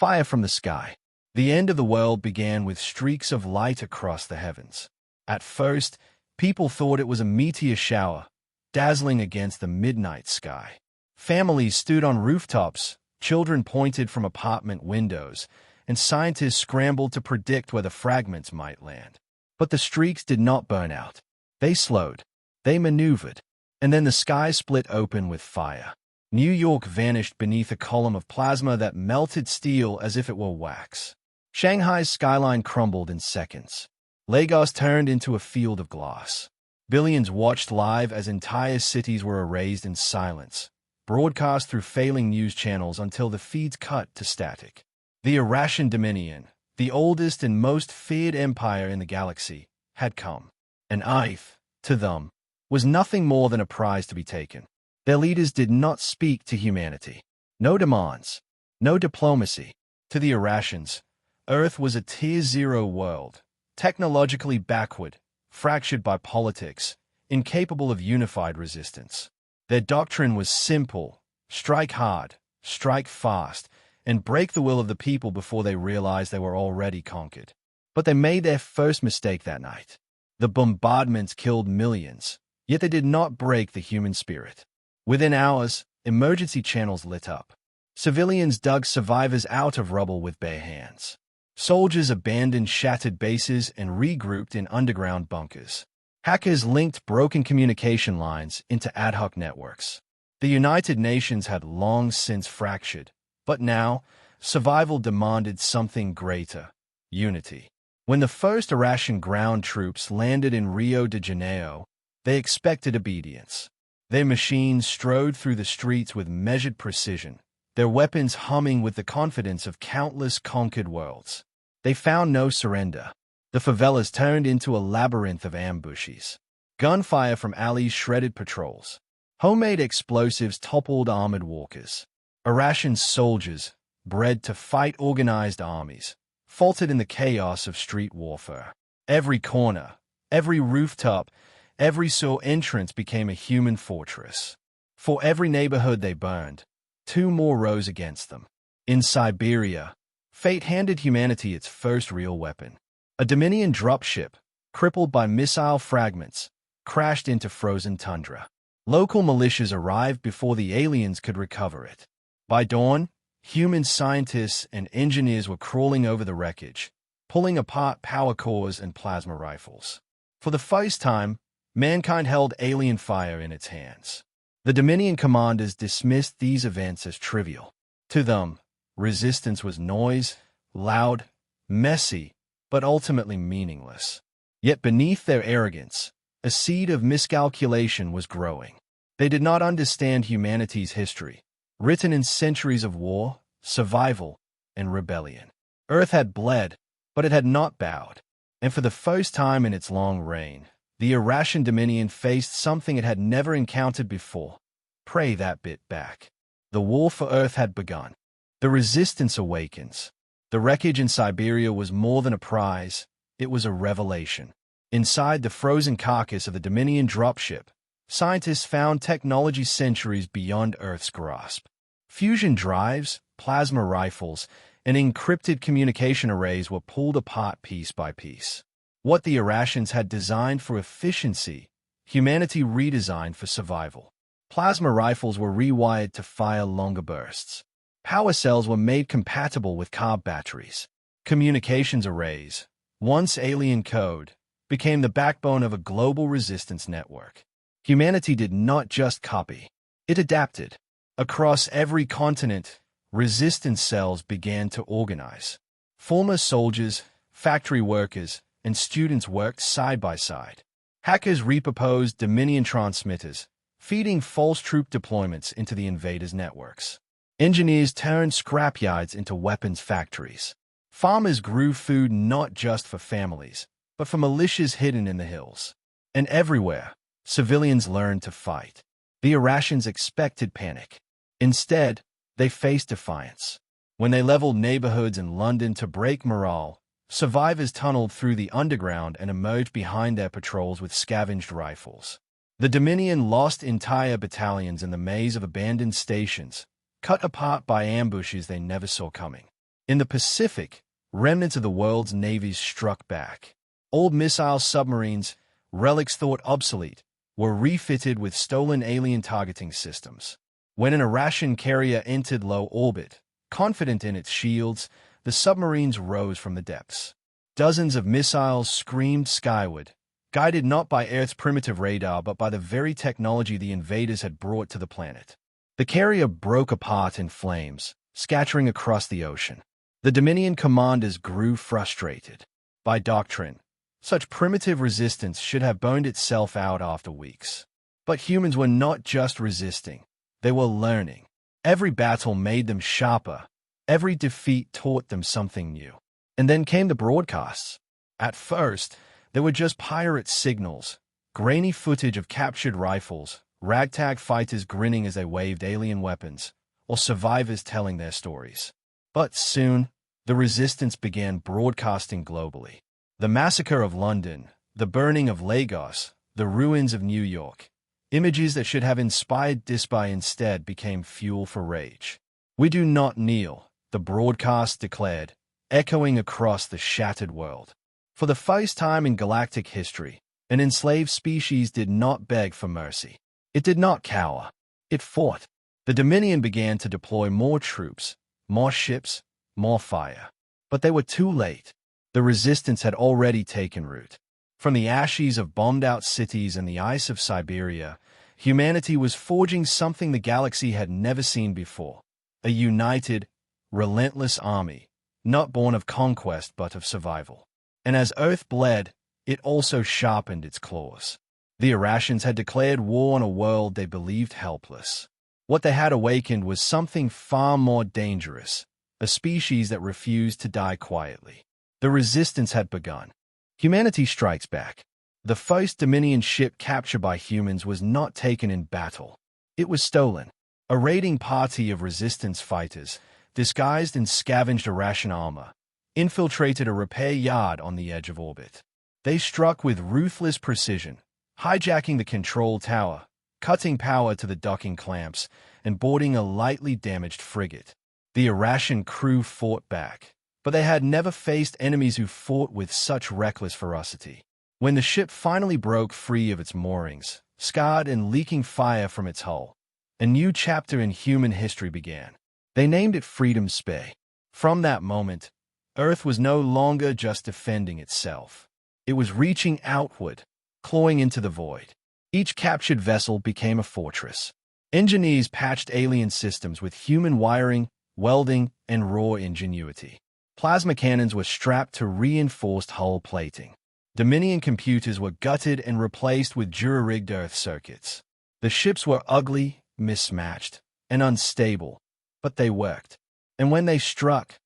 Fire from the sky. The end of the world began with streaks of light across the heavens. At first, people thought it was a meteor shower, dazzling against the midnight sky. Families stood on rooftops, children pointed from apartment windows, and scientists scrambled to predict where the fragments might land. But the streaks did not burn out. They slowed. They maneuvered. And then the sky split open with fire. New York vanished beneath a column of plasma that melted steel as if it were wax. Shanghai's skyline crumbled in seconds. Lagos turned into a field of glass. Billions watched live as entire cities were erased in silence, broadcast through failing news channels until the feeds cut to static. The Eurasian Dominion, the oldest and most feared empire in the galaxy, had come. And IF, to them, was nothing more than a prize to be taken. Their leaders did not speak to humanity. No demands, no diplomacy. To the Eurasians, Earth was a tier-zero world, technologically backward, fractured by politics, incapable of unified resistance. Their doctrine was simple: strike hard, strike fast, and break the will of the people before they realized they were already conquered. But they made their first mistake that night. The bombardments killed millions, yet they did not break the human spirit. Within hours, emergency channels lit up. Civilians dug survivors out of rubble with bare hands. Soldiers abandoned shattered bases and regrouped in underground bunkers. Hackers linked broken communication lines into ad hoc networks. The United Nations had long since fractured, but now, survival demanded something greater: unity. When the first Eurasian ground troops landed in Rio de Janeiro, they expected obedience. Their machines strode through the streets with measured precision, their weapons humming with the confidence of countless conquered worlds. They found no surrender. The favelas turned into a labyrinth of ambushes. Gunfire from alleys shredded patrols. Homemade explosives toppled armored walkers. Eurasian soldiers, bred to fight organized armies, faltered in the chaos of street warfare. Every corner, every rooftop, every sewer entrance became a human fortress. For every neighborhood they burned, two more rose against them. In Siberia, fate handed humanity its first real weapon. A Dominion dropship, crippled by missile fragments, crashed into frozen tundra. Local militias arrived before the aliens could recover it. By dawn, human scientists and engineers were crawling over the wreckage, pulling apart power cores and plasma rifles. For the first time, mankind held alien fire in its hands. The Dominion commanders dismissed these events as trivial. To them, resistance was noise, loud, messy, but ultimately meaningless. Yet beneath their arrogance, a seed of miscalculation was growing. They did not understand humanity's history, written in centuries of war, survival, and rebellion. Earth had bled, but it had not bowed. And for the first time in its long reign, the Eurasian Dominion faced something it had never encountered before. Pray that bit back. The war for Earth had begun. The resistance awakens. The wreckage in Siberia was more than a prize, it was a revelation. Inside the frozen carcass of the Dominion dropship, scientists found technology centuries beyond Earth's grasp. Fusion drives, plasma rifles, and encrypted communication arrays were pulled apart piece by piece. What the Eurasians had designed for efficiency, humanity redesigned for survival. Plasma rifles were rewired to fire longer bursts. Power cells were made compatible with car batteries. Communications arrays, once alien code, became the backbone of a global resistance network. Humanity did not just copy, it adapted. Across every continent, resistance cells began to organize. Former soldiers, factory workers, and students worked side by side. Hackers repurposed Dominion transmitters, feeding false troop deployments into the invaders' networks. Engineers turned scrapyards into weapons factories. Farmers grew food not just for families, but for militias hidden in the hills. And everywhere, civilians learned to fight. The Eurasians expected panic. Instead, they faced defiance. When they leveled neighborhoods in London to break morale, survivors tunneled through the underground and emerged behind their patrols with scavenged rifles. The Dominion lost entire battalions in the maze of abandoned stations, cut apart by ambushes they never saw coming. In the Pacific, remnants of the world's navies struck back. Old missile submarines, relics thought obsolete, were refitted with stolen alien targeting systems. When an Iranian carrier entered low orbit, confident in its shields, the submarines rose from the depths. Dozens of missiles screamed skyward, guided not by Earth's primitive radar but by the very technology the invaders had brought to the planet. The carrier broke apart in flames, scattering across the ocean. The Dominion commanders grew frustrated. By doctrine, such primitive resistance should have burned itself out after weeks. But humans were not just resisting, they were learning. Every battle made them sharper. Every defeat taught them something new. And then came the broadcasts. At first, they were just pirate signals, grainy footage of captured rifles, ragtag fighters grinning as they waved alien weapons, or survivors telling their stories. But soon, the resistance began broadcasting globally. The massacre of London, the burning of Lagos, the ruins of New York. Images that should have inspired despair instead became fuel for rage. "We do not kneel," the broadcast declared, echoing across the shattered world. For the first time in galactic history, an enslaved species did not beg for mercy. It did not cower. It fought. The Dominion began to deploy more troops, more ships, more fire. But they were too late. The resistance had already taken root. From the ashes of bombed-out cities and the ice of Siberia, humanity was forging something the galaxy had never seen before. A united, relentless army, not born of conquest but of survival. And as Earth bled, it also sharpened its claws. The Iranians had declared war on a world they believed helpless. What they had awakened was something far more dangerous, a species that refused to die quietly. The resistance had begun. Humanity strikes back. The first Dominion ship captured by humans was not taken in battle. It was stolen. A raiding party of resistance fighters, disguised in scavenged Iranian armor, infiltrated a repair yard on the edge of orbit. They struck with ruthless precision, hijacking the control tower, cutting power to the docking clamps, and boarding a lightly damaged frigate. The Iranian crew fought back, but they had never faced enemies who fought with such reckless ferocity. When the ship finally broke free of its moorings, scarred and leaking fire from its hull, a new chapter in human history began. They named it Freedom's Bay. From that moment, Earth was no longer just defending itself. It was reaching outward, clawing into the void. Each captured vessel became a fortress. Engineers patched alien systems with human wiring, welding, and raw ingenuity. Plasma cannons were strapped to reinforced hull plating. Dominion computers were gutted and replaced with jury-rigged Earth circuits. The ships were ugly, mismatched, and unstable, but they worked. And when they struck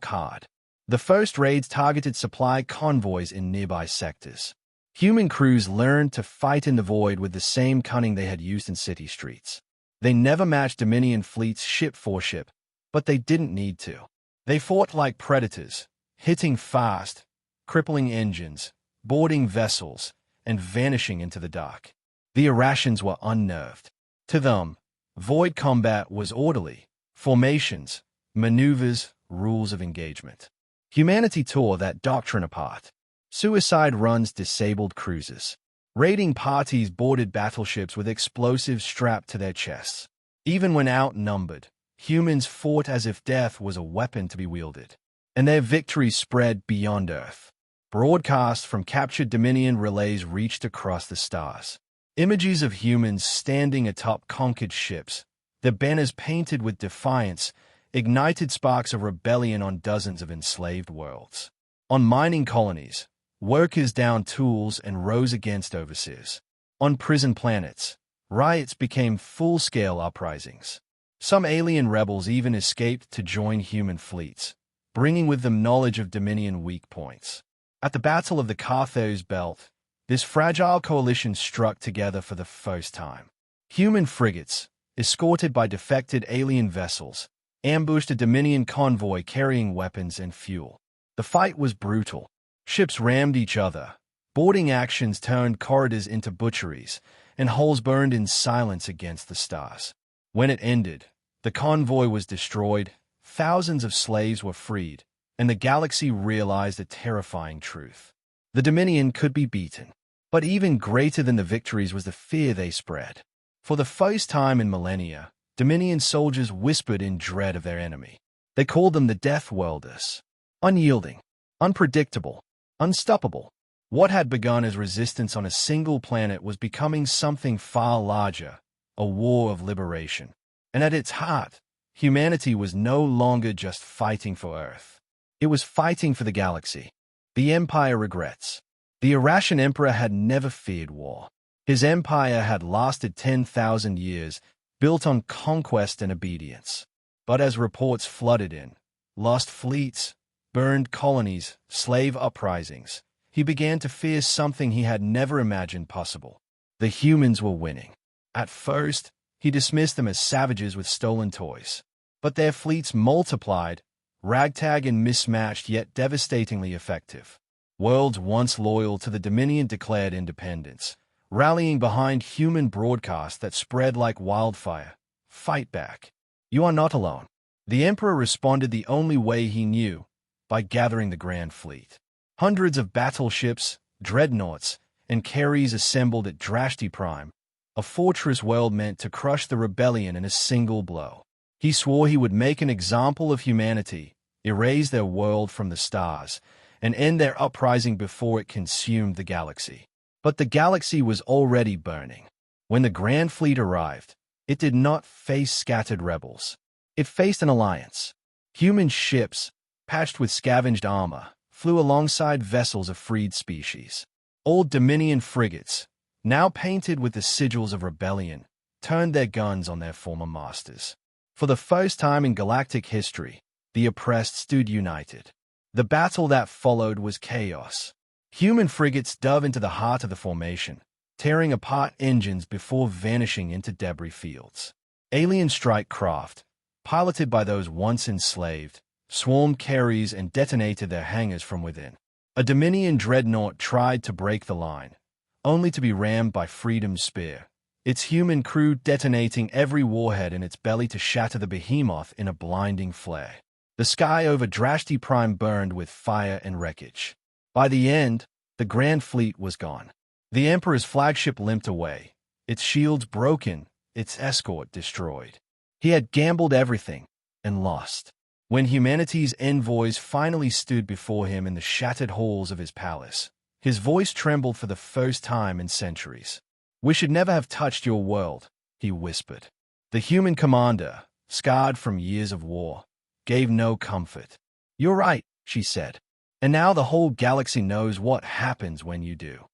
hard. The first raids targeted supply convoys in nearby sectors. Human crews learned to fight in the void with the same cunning they had used in city streets. They never matched Dominion fleets ship for ship, but they didn't need to. They fought like predators, hitting fast, crippling engines, boarding vessels, and vanishing into the dark. The Iranians were unnerved. To them, void combat was orderly, formations, maneuvers, rules of engagement. Humanity tore that doctrine apart. Suicide runs disabled cruisers. Raiding parties boarded battleships with explosives strapped to their chests. Even when outnumbered, humans fought as if death was a weapon to be wielded. And their victories spread beyond Earth. Broadcasts from captured Dominion relays reached across the stars. Images of humans standing atop conquered ships, their banners painted with defiance, ignited sparks of rebellion on dozens of enslaved worlds. On mining colonies, workers downed tools and rose against overseers. On prison planets, riots became full-scale uprisings. Some alien rebels even escaped to join human fleets, bringing with them knowledge of Dominion weak points. At the Battle of the Carthage Belt, this fragile coalition struck together for the first time. Human frigates, escorted by defected alien vessels, ambushed a Dominion convoy carrying weapons and fuel. The fight was brutal. Ships rammed each other. Boarding actions turned corridors into butcheries, and hulls burned in silence against the stars. When it ended, the convoy was destroyed, thousands of slaves were freed, and the galaxy realized a terrifying truth. The Dominion could be beaten. But even greater than the victories was the fear they spread. For the first time in millennia, Dominion soldiers whispered in dread of their enemy. They called them the Death Worlders. Unyielding, unpredictable, unstoppable. What had begun as resistance on a single planet was becoming something far larger, a war of liberation. And at its heart, humanity was no longer just fighting for Earth. It was fighting for the galaxy. The Empire regrets. The Irascian Emperor had never feared war. His empire had lasted 10,000 years, built on conquest and obedience. But as reports flooded in, lost fleets, burned colonies, slave uprisings, he began to fear something he had never imagined possible. The humans were winning. At first, he dismissed them as savages with stolen toys. But their fleets multiplied, ragtag and mismatched yet devastatingly effective. Worlds once loyal to the Dominion declared independence, rallying behind human broadcasts that spread like wildfire. Fight back. You are not alone. The Emperor responded the only way he knew, by gathering the Grand Fleet. Hundreds of battleships, dreadnoughts, and carriers assembled at Drashti Prime, a fortress world meant to crush the rebellion in a single blow. He swore he would make an example of humanity, erase their world from the stars, and end their uprising before it consumed the galaxy. But the galaxy was already burning. When the Grand Fleet arrived, it did not face scattered rebels. It faced an alliance. Human ships, patched with scavenged armor, flew alongside vessels of freed species. Old Dominion frigates, now painted with the sigils of rebellion, turned their guns on their former masters. For the first time in galactic history, the oppressed stood united. The battle that followed was chaos. Human frigates dove into the heart of the formation, tearing apart engines before vanishing into debris fields. Alien strike craft, piloted by those once enslaved, swarmed carriers and detonated their hangars from within. A Dominion dreadnought tried to break the line, only to be rammed by Freedom's spear, its human crew detonating every warhead in its belly to shatter the behemoth in a blinding flare. The sky over Drashti Prime burned with fire and wreckage. By the end, the Grand Fleet was gone. The Emperor's flagship limped away, its shields broken, its escort destroyed. He had gambled everything and lost. When humanity's envoys finally stood before him in the shattered halls of his palace, his voice trembled for the first time in centuries. "We should never have touched your world," he whispered. The human commander, scarred from years of war, gave no comfort. "You're right," she said. "And now the whole galaxy knows what happens when you do."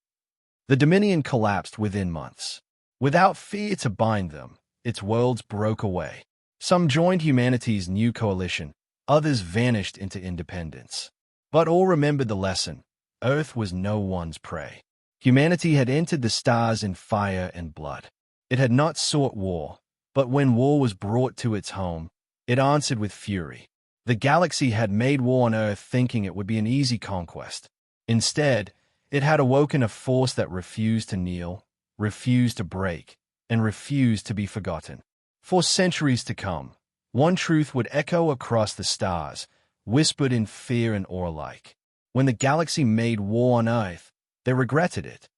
The Dominion collapsed within months. Without fear to bind them, its worlds broke away. Some joined humanity's new coalition, others vanished into independence. But all remembered the lesson: Earth was no one's prey. Humanity had entered the stars in fire and blood. It had not sought war, but when war was brought to its home, it answered with fury. The galaxy had made war on Earth thinking it would be an easy conquest. Instead, it had awoken a force that refused to kneel, refused to break, and refused to be forgotten. For centuries to come, one truth would echo across the stars, whispered in fear and awe alike. When the galaxy made war on Earth, they regretted it.